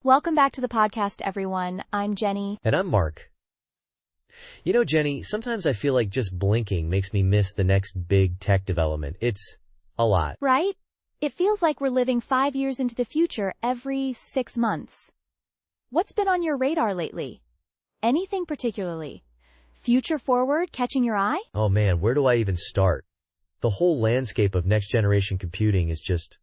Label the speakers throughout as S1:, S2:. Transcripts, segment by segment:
S1: Welcome back to the podcast, everyone. I'm Jenny.
S2: And I'm Mark. You know, Jenny, sometimes I feel like just blinking makes me miss the next big tech development. It's a lot.
S1: Right? It feels like we're living 5 years into the future every 6 months. What's been on your radar lately? Anything particularly? Future forward catching your eye?
S2: Oh man, where do I even start? The whole landscape of next-generation computing is just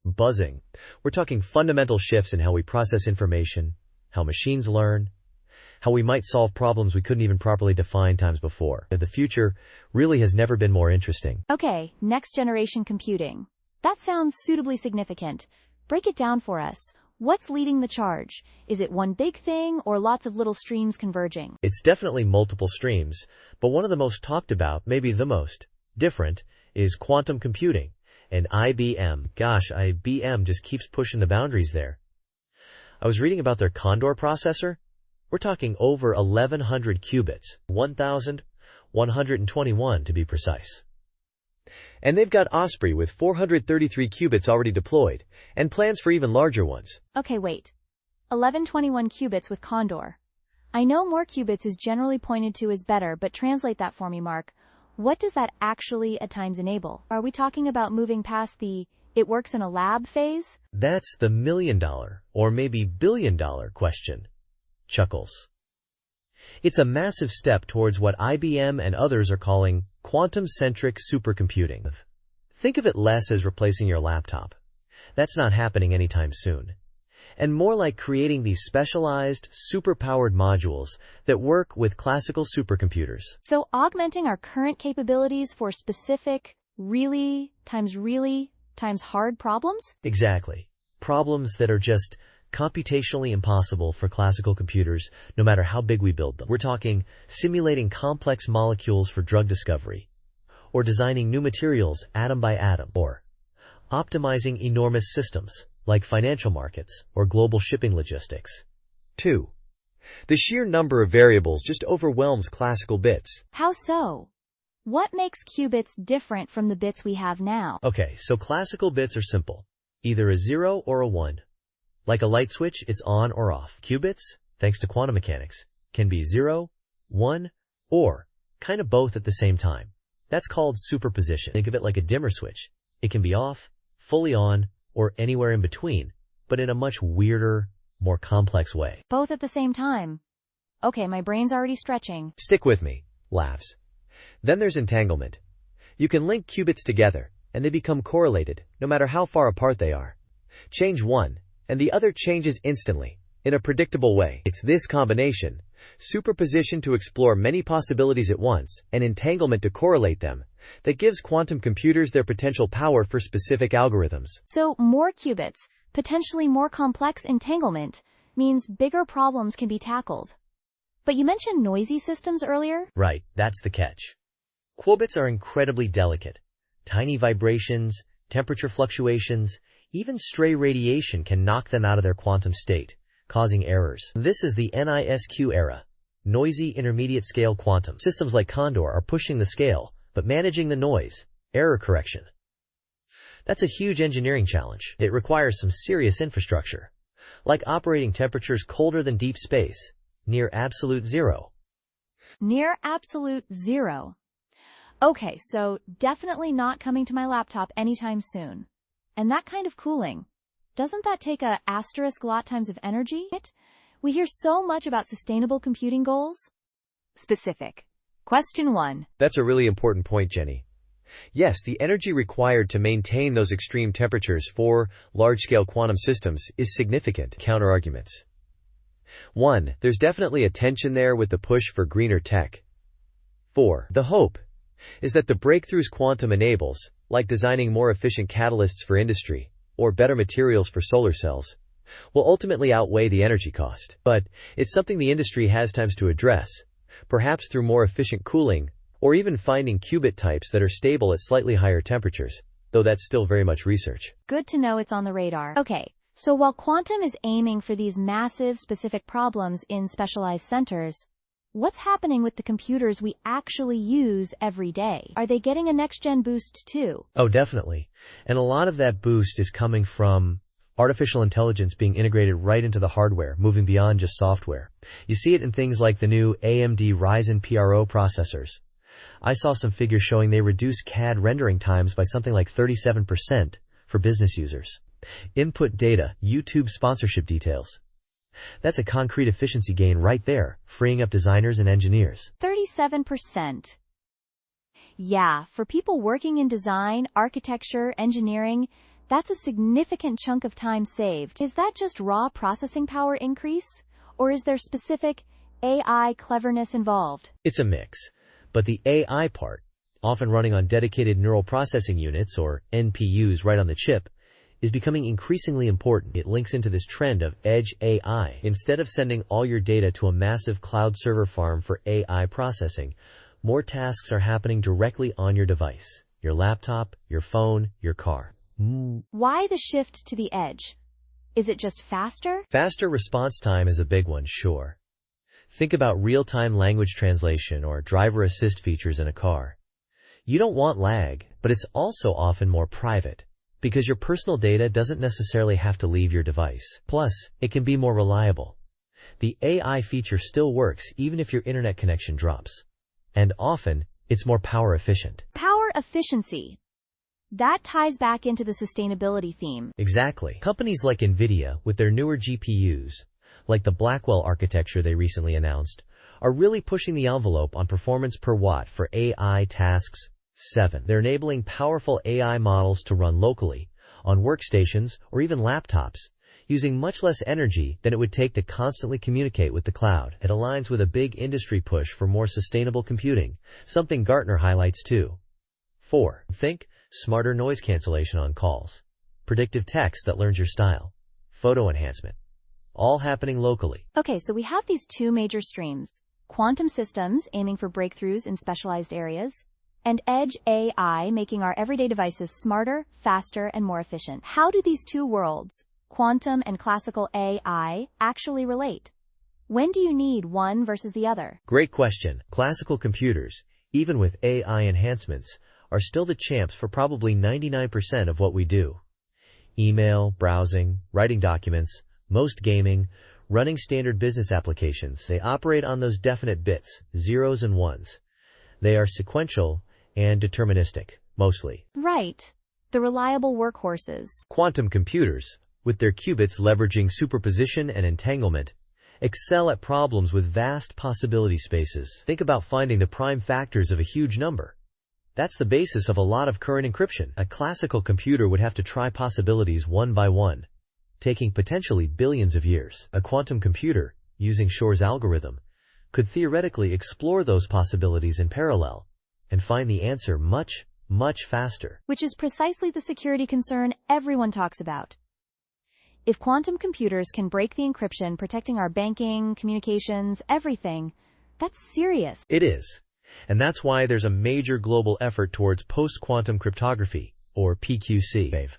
S2: buzzing. We're talking fundamental shifts in how we process information, how machines learn, how we might solve problems we couldn't even properly define times before. The future really has never been more interesting.
S1: Okay, next-generation computing. That sounds suitably significant. Break it down for us. What's leading the charge? Is it one big thing or lots of little streams converging?
S2: It's definitely multiple streams, but one of the most talked about, maybe the most different, is quantum computing. And IBM. Gosh, IBM just keeps pushing the boundaries there. I was reading about their Condor processor. We're talking over 1,100 qubits, 1,121 to be precise. And they've got Osprey with 433 qubits already deployed, and plans for even larger ones.
S1: Okay, wait. 1121 qubits with Condor. I know more qubits is generally pointed to as better, but translate that for me, Mark. What does that actually at times enable? Are we talking about moving past the "it works in a lab" phase?
S2: That's the million-dollar, or maybe billion-dollar question. Chuckles. It's a massive step towards what IBM and others are calling quantum-centric supercomputing. Think of it less as replacing your laptop. That's not happening anytime soon. And more like creating these specialized, super-powered modules that work with classical supercomputers.
S1: So augmenting our current capabilities for specific, really times hard problems?
S2: Exactly. Problems that are just computationally impossible for classical computers, no matter how big we build them. We're talking simulating complex molecules for drug discovery, or designing new materials atom by atom, or optimizing enormous systems, like financial markets or global shipping logistics. 2. The sheer number of variables just overwhelms classical bits.
S1: How so? What makes qubits different from the bits we have now?
S2: Okay, so classical bits are simple. Either a 0 or a 1. Like a light switch, it's on or off. Qubits, thanks to quantum mechanics, can be 0, 1, or kind of both at the same time. That's called superposition. Think of it like a dimmer switch. It can be off, fully on, or anywhere in between, but in a much weirder, more complex way.
S1: Both at the same time. Okay, my brain's already stretching.
S2: Stick with me, laughs. Then there's entanglement. You can link qubits together, and they become correlated, no matter how far apart they are. Change one, and the other changes instantly, in a predictable way. It's this combination, superposition to explore many possibilities at once, and entanglement to correlate them, that gives quantum computers their potential power for specific algorithms.
S1: So more qubits, potentially more complex entanglement, means bigger problems can be tackled. But you mentioned noisy systems earlier?
S2: Right, that's the catch. Qubits are incredibly delicate. Tiny vibrations, temperature fluctuations, even stray radiation can knock them out of their quantum state, causing errors. This is the NISQ era, noisy intermediate-scale quantum. Systems like Condor are pushing the scale, but managing the noise, error correction. That's a huge engineering challenge. It requires some serious infrastructure, like operating temperatures colder than deep space, near absolute zero.
S1: Near absolute zero. Okay, so definitely not coming to my laptop anytime soon. And that kind of cooling, doesn't that take a asterisk lot times of energy? We hear so much about sustainable computing goals. Specific. Question 1.
S2: That's a really important point, Jenny. Yes, the energy required to maintain those extreme temperatures for large-scale quantum systems is significant. Counterarguments. 1. There's definitely a tension there with the push for greener tech. 4. The hope is that the breakthroughs quantum enables, like designing more efficient catalysts for industry, or better materials for solar cells, will ultimately outweigh the energy cost. But it's something the industry has times to address, perhaps through more efficient cooling, or even finding qubit types that are stable at slightly higher temperatures, though that's still very much research.
S1: Good to know it's on the radar. Okay, so while quantum is aiming for these massive specific problems in specialized centers, what's happening with the computers we actually use every day? Are they getting a next-gen boost too?
S2: Oh, definitely. And a lot of that boost is coming from Artificial intelligence being integrated right into the hardware, moving beyond just software. You see it in things like the new AMD Ryzen PRO processors. I saw some figures showing they reduce CAD rendering times by something like 37% for business users. Input data, YouTube sponsorship details. That's a concrete efficiency gain right there, freeing up designers and engineers.
S1: 37%. Yeah, for people working in design, architecture, engineering, that's a significant chunk of time saved. Is that just raw processing power increase? Or is there specific AI cleverness involved?
S2: It's a mix. But the AI part, often running on dedicated neural processing units or NPUs right on the chip, is becoming increasingly important. It links into this trend of edge AI. Instead of sending all your data to a massive cloud server farm for AI processing, more tasks are happening directly on your device, your laptop, your phone, your car.
S1: Why the shift to the edge? Is it just faster?
S2: Faster response time is a big one, sure. Think about real-time language translation or driver assist features in a car. You don't want lag, but it's also often more private, because your personal data doesn't necessarily have to leave your device. Plus, it can be more reliable. The AI feature still works even if your internet connection drops. And often, it's more power efficient.
S1: Power efficiency. That ties back into the sustainability theme.
S2: Exactly. Companies like NVIDIA, with their newer GPUs, like the Blackwell architecture they recently announced, are really pushing the envelope on performance per watt for AI tasks. 7. They're enabling powerful AI models to run locally, on workstations or even laptops, using much less energy than it would take to constantly communicate with the cloud. It aligns with a big industry push for more sustainable computing, something Gartner highlights too. 4. Think smarter noise cancellation on calls, predictive text that learns your style, photo enhancement, all happening locally.
S1: Okay, so we have these two major streams: quantum systems aiming for breakthroughs in specialized areas, and edge AI making our everyday devices smarter, faster, and more efficient. How do these two worlds, quantum and classical AI, actually relate? When do you need one versus the other?
S2: Great question. Classical computers, even with AI enhancements, are still the champs for probably 99% of what we do. Email, browsing, writing documents, most gaming, running standard business applications. They operate on those definite bits, zeros and ones. They are sequential and deterministic, mostly.
S1: Right. The reliable workhorses.
S2: Quantum computers, with their qubits leveraging superposition and entanglement, excel at problems with vast possibility spaces. Think about finding the prime factors of a huge number. That's the basis of a lot of current encryption. A classical computer would have to try possibilities one by one, taking potentially billions of years. A quantum computer, using Shor's algorithm, could theoretically explore those possibilities in parallel and find the answer much, much faster.
S1: Which is precisely the security concern everyone talks about. If quantum computers can break the encryption protecting our banking, communications, everything, that's serious.
S2: It is. And that's why there's a major global effort towards post-quantum cryptography, or PQC.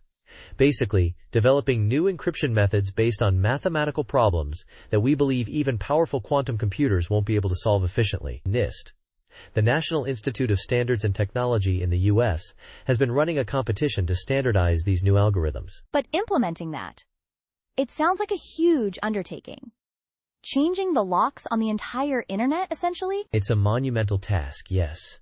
S2: Basically, developing new encryption methods based on mathematical problems that we believe even powerful quantum computers won't be able to solve efficiently. NIST, the National Institute of Standards and Technology in the U.S., has been running a competition to standardize these new algorithms.
S1: But implementing that, it sounds like a huge undertaking. Changing the locks on the entire internet, essentially?
S2: It's a monumental task, yes.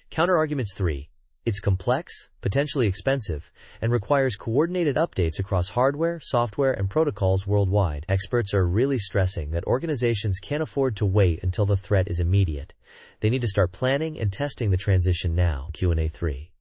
S2: Counterarguments 3. It's complex, potentially expensive, and requires coordinated updates across hardware, software, and protocols worldwide. Experts are really stressing that organizations can't afford to wait until the threat is immediate. They need to start planning and testing the transition now. Q&A 3.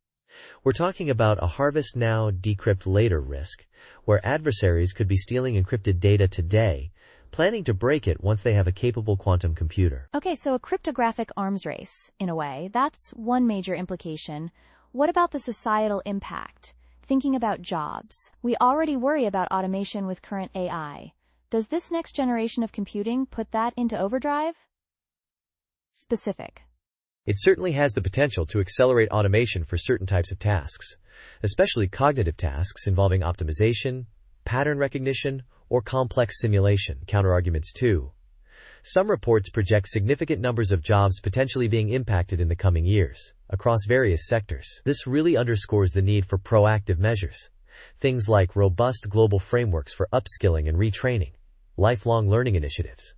S2: We're talking about a harvest now, decrypt later risk, where adversaries could be stealing encrypted data today, planning to break it once they have a capable quantum computer.
S1: Okay, so a cryptographic arms race, in a way. That's one major implication. What about the societal impact? Thinking about jobs. We already worry about automation with current AI. Does this next generation of computing put that into overdrive? Specific.
S2: It certainly has the potential to accelerate automation for certain types of tasks, especially cognitive tasks involving optimization, pattern recognition, or complex simulation. Counterarguments 2. Some reports project significant numbers of jobs potentially being impacted in the coming years, across various sectors. This really underscores the need for proactive measures, Things like robust global frameworks for upskilling and retraining, lifelong learning initiatives.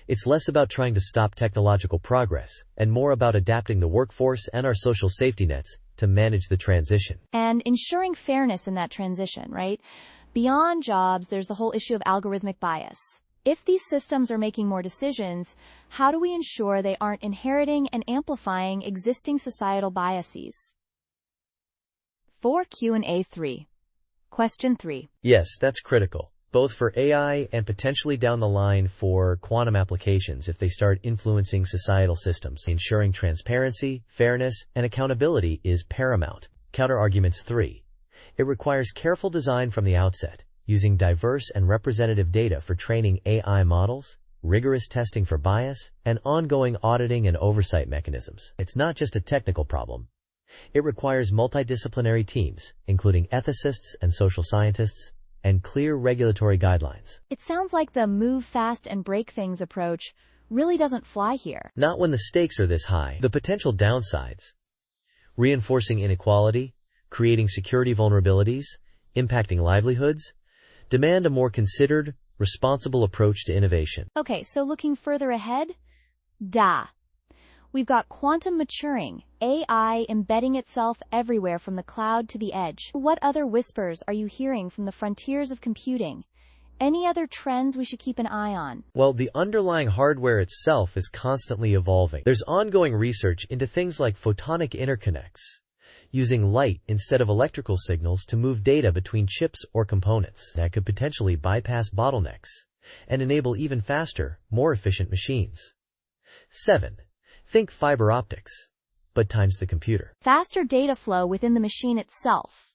S2: It's less about trying to stop technological progress and more about adapting the workforce and our social safety nets to manage the transition.
S1: And ensuring fairness in that transition, right? Beyond jobs, there's the whole issue of algorithmic bias. If these systems are making more decisions, how do we ensure they aren't inheriting and amplifying existing societal biases? For Q&A 3. Question 3.
S2: Yes, that's critical, both for AI and potentially down the line for quantum applications if they start influencing societal systems. Ensuring transparency, fairness, and accountability is paramount. Counterarguments 3. It requires careful design from the outset, using diverse and representative data for training AI models, rigorous testing for bias, and ongoing auditing and oversight mechanisms. It's not just a technical problem. It requires multidisciplinary teams, including ethicists and social scientists, and clear regulatory guidelines.
S1: It sounds like the move fast and break things approach really doesn't fly here.
S2: Not when the stakes are this high. The potential downsides: reinforcing inequality, creating security vulnerabilities, impacting livelihoods, demand a more considered, responsible approach to innovation.
S1: Okay, so looking further ahead, we've got quantum maturing, AI embedding itself everywhere from the cloud to the edge. What other whispers are you hearing from the frontiers of computing? Any other trends we should keep an eye on?
S2: Well, the underlying hardware itself is constantly evolving. There's ongoing research into things like photonic interconnects, using light instead of electrical signals to move data between chips or components that could potentially bypass bottlenecks and enable even faster, more efficient machines. 7. Think fiber optics, but times the computer.
S1: Faster data flow within the machine itself.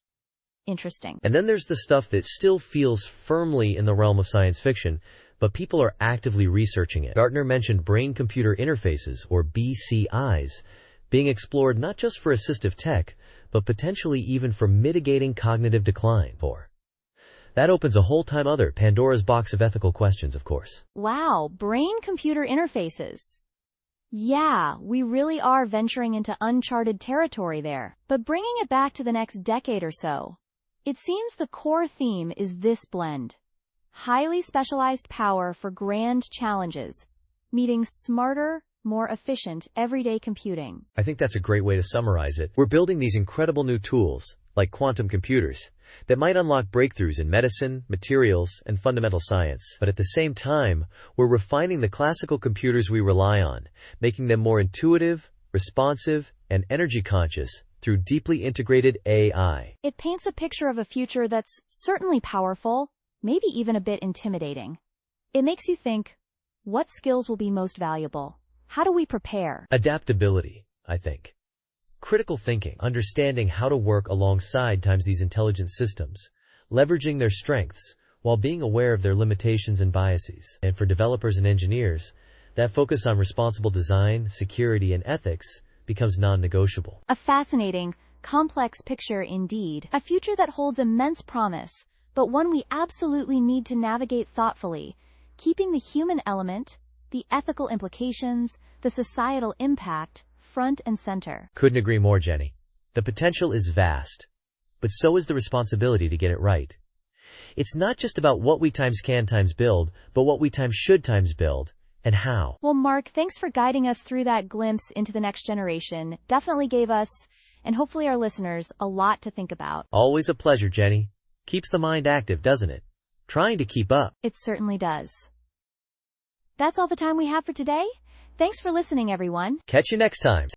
S1: Interesting.
S2: And then there's the stuff that still feels firmly in the realm of science fiction, but people are actively researching it. Gartner mentioned brain-computer interfaces, or BCIs, being explored not just for assistive tech, but potentially even for mitigating cognitive decline. That opens a whole time other Pandora's box of ethical questions, of course.
S1: Wow, brain-computer interfaces. Yeah, we really are venturing into uncharted territory there. But bringing it back to the next decade or so, it seems the core theme is this blend. Highly specialized power for grand challenges, meeting smarter, more efficient everyday computing.
S2: I think that's a great way to summarize it. We're building these incredible new tools, like quantum computers, that might unlock breakthroughs in medicine, materials, and fundamental science. But at the same time, we're refining the classical computers we rely on, making them more intuitive, responsive, and energy conscious through deeply integrated AI.
S1: It paints a picture of a future that's certainly powerful, maybe even a bit intimidating. It makes you think, what skills will be most valuable? How do we prepare?
S2: Adaptability, I think. Critical thinking, understanding how to work alongside these intelligent systems, leveraging their strengths while being aware of their limitations and biases. And for developers and engineers, that focus on responsible design, security, and ethics becomes non-negotiable.
S1: A fascinating, complex picture indeed. A future that holds immense promise, but one we absolutely need to navigate thoughtfully, keeping the human element, the ethical implications, the societal impact, front and center.
S2: Couldn't agree more, Jenny. The potential is vast, but so is the responsibility to get it right. It's not just about what we can build, but what we should build, and how.
S1: Well, Mark, thanks for guiding us through that glimpse into the next generation. Definitely gave us, and hopefully our listeners, a lot to think about.
S2: Always a pleasure, Jenny. Keeps the mind active, doesn't it? Trying to keep up.
S1: It certainly does. That's all the time we have for today. Thanks for listening, everyone.
S2: Catch you next time.